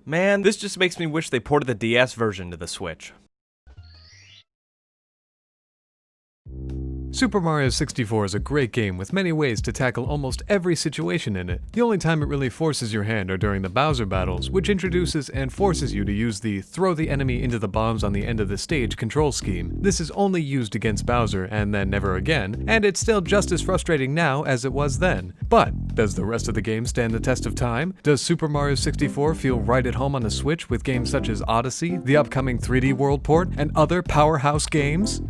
Man, this just makes me wish they ported the DS version to the Switch. Super Mario 64 is a great game with many ways to tackle almost every situation in it. The only time it really forces your hand are during the Bowser battles, which introduces and forces you to use the throw the enemy into the bombs on the end of the stage control scheme. This is only used against Bowser and then never again, and it's still just as frustrating now as it was then. But does the rest of the game stand the test of time? Does Super Mario 64 feel right at home on the Switch with games such as Odyssey, the upcoming 3D World port, and other powerhouse games?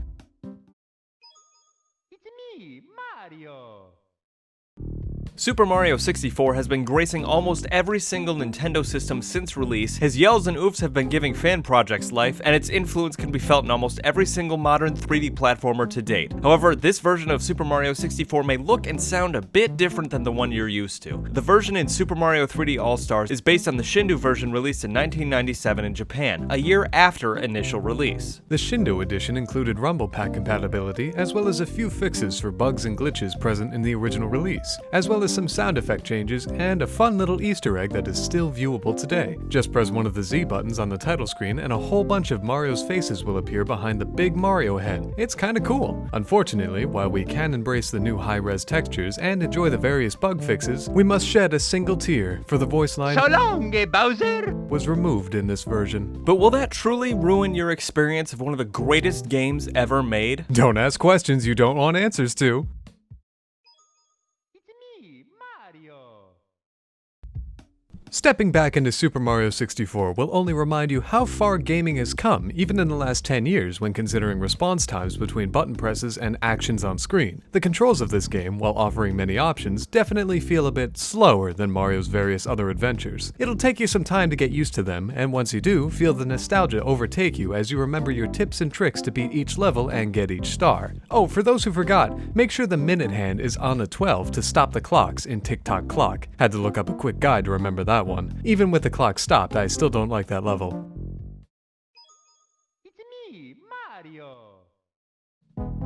Super Mario 64 has been gracing almost every single Nintendo system since release, his yells and oofs have been giving fan projects life, and its influence can be felt in almost every single modern 3D platformer to date. However, this version of Super Mario 64 may look and sound a bit different than the one you're used to. The version in Super Mario 3D All-Stars is based on the Shindo version released in 1997 in Japan, a year after initial release. The Shindo edition included Rumble Pack compatibility, as well as a few fixes for bugs and glitches present in the original release, as well as some sound effect changes and a fun little Easter egg that is still viewable today. Just press one of the Z buttons on the title screen and a whole bunch of Mario's faces will appear behind the big Mario head. It's kinda cool. Unfortunately, while we can embrace the new high-res textures and enjoy the various bug fixes, we must shed a single tear for the voice line "So long, Bowser!" was removed in this version. But will that truly ruin your experience of one of the greatest games ever made? Don't ask questions you don't want answers to. Stepping back into Super Mario 64 will only remind you how far gaming has come, even in the last 10 years when considering response times between button presses and actions on screen. The controls of this game, while offering many options, definitely feel a bit slower than Mario's various other adventures. It'll take you some time to get used to them, and once you do, feel the nostalgia overtake you as you remember your tips and tricks to beat each level and get each star. Oh, for those who forgot, make sure the minute hand is on a 12 to stop the clocks in Tick-Tock Clock. Had to look up a quick guide to remember that one. Even with the clock stopped, I still don't like that level. It's me, Mario!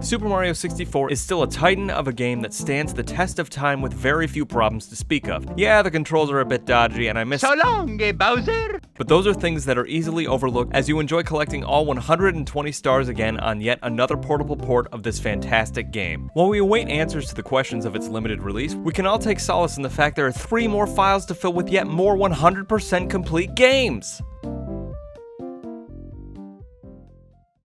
Super Mario 64 is still a titan of a game that stands the test of time with very few problems to speak of. Yeah, the controls are a bit dodgy and I miss— "So long, Bowser!" But those are things that are easily overlooked as you enjoy collecting all 120 stars again on yet another portable port of this fantastic game. While we await answers to the questions of its limited release, we can all take solace in the fact there are 3 more files to fill with yet more 100% complete games!